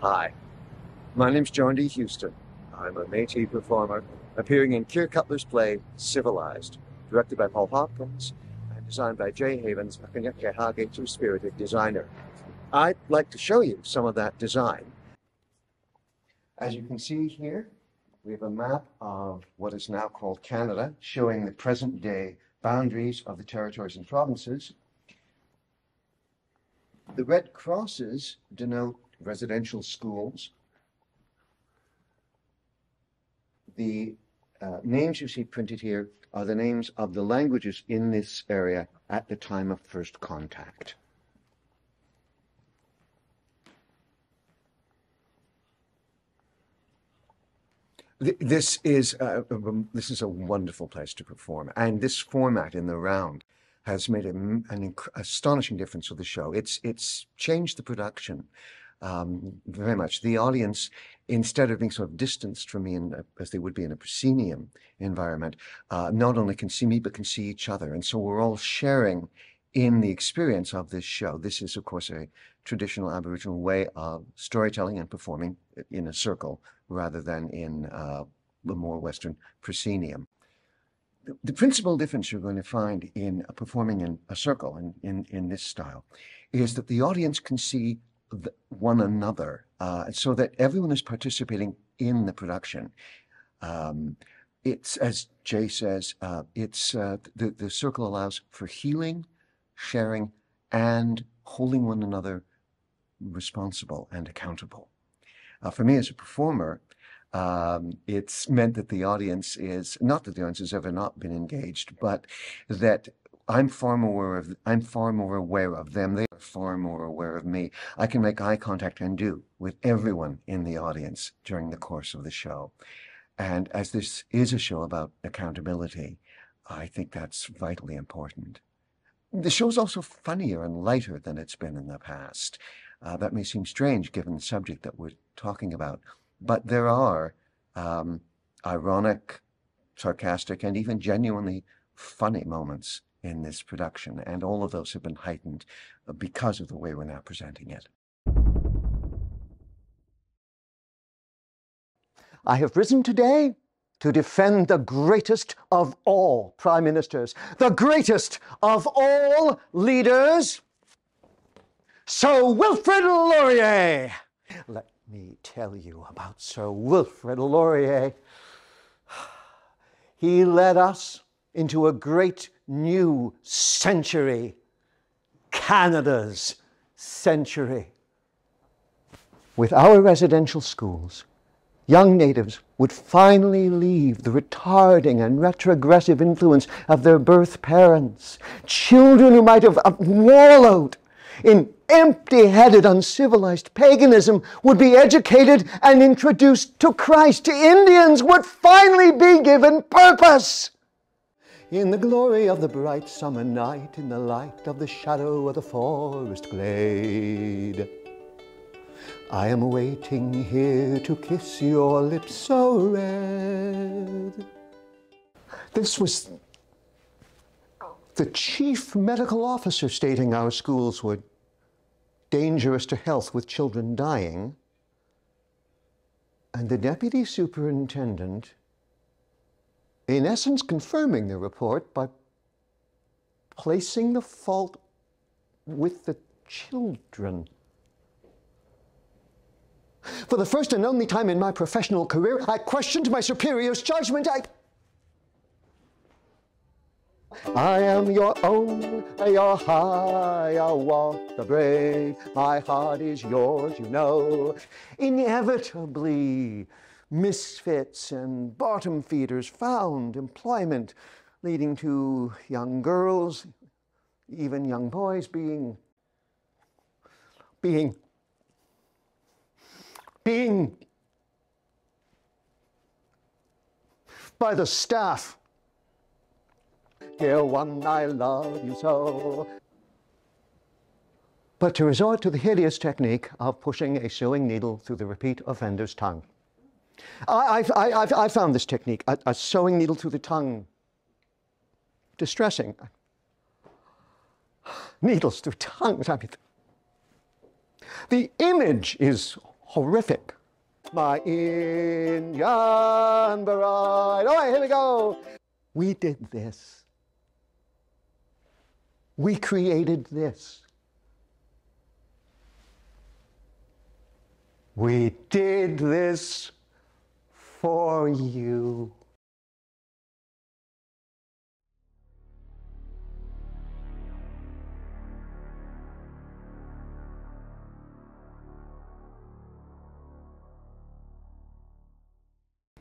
Hi, my name's John D. Huston. I'm a Métis performer appearing in Keir Cutler's play Civilized, directed by Paul Hopkins and designed by J. Havens, a two-spirited designer. I'd like to show you some of that design. As you can see here, we have a map of what is now called Canada, showing the present-day boundaries of the territories and provinces. The red crosses denote residential schools. The names you see printed here are the names of the languages in this area at the time of first contact. This is a wonderful place to perform, and this format in the round has made an astonishing difference to the show. It's changed the production very much. The audience, instead of being sort of distanced from me as they would be in a proscenium environment, not only can see me, but can see each other. And so we're all sharing in the experience of this show. This is, of course, a traditional Aboriginal way of storytelling and performing in a circle rather than in the more Western proscenium. The principal difference you're going to find in performing in a circle in this style is that the audience can see one another, so that everyone is participating in the production. It's, as Jay says, the circle allows for healing, sharing, and holding one another responsible and accountable. For me as a performer, it's meant that the audience is, not that the audience has ever not been engaged, but that I'm far more aware of them. They are far more aware of me. I can make eye contact and do with everyone in the audience during the course of the show. And as this is a show about accountability, I think that's vitally important. The show's also funnier and lighter than it's been in the past. That may seem strange given the subject that we're talking about, but there are ironic, sarcastic, and even genuinely funny moments in this production, and all of those have been heightened because of the way we're now presenting it. I have risen today to defend the greatest of all prime ministers, the greatest of all leaders, Sir Wilfrid Laurier. Let me tell you about Sir Wilfrid Laurier. He led us into a great new century, Canada's century. With our residential schools, young natives would finally leave the retarding and retrogressive influence of their birth parents. Children who might have wallowed in empty-headed, uncivilized paganism would be educated and introduced to Christ. Indians would finally be given purpose. In the glory of the bright summer night, in the light of the shadow of the forest glade, I am waiting here to kiss your lips so red. This was the chief medical officer stating our schools were dangerous to health with children dying, and the deputy superintendent in essence confirming the report by placing the fault with the children. For the first and only time in my professional career, I questioned my superior's judgment. I am your own, your high, I walk the brave, my heart is yours, you know. Inevitably, misfits and bottom feeders found employment, leading to young girls, even young boys being by the staff. Dear one, I love you so. But to resort to the hideous technique of pushing a sewing needle through the repeat offender's tongue. I found this technique, a sewing needle through the tongue, distressing. Needles through tongues. I mean, the image is horrific. My Indian bride. All right, here we go. We did this. We created this. We did this for you.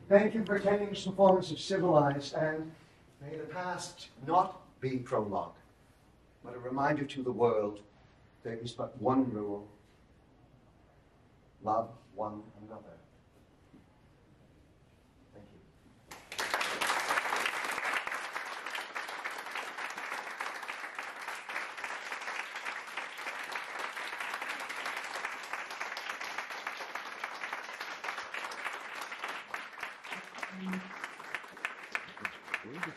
Thank you for attending this performance of Civilized, and may the past not be prologue, but a reminder to the world there is but one rule: love one another. Thank you. Thank you.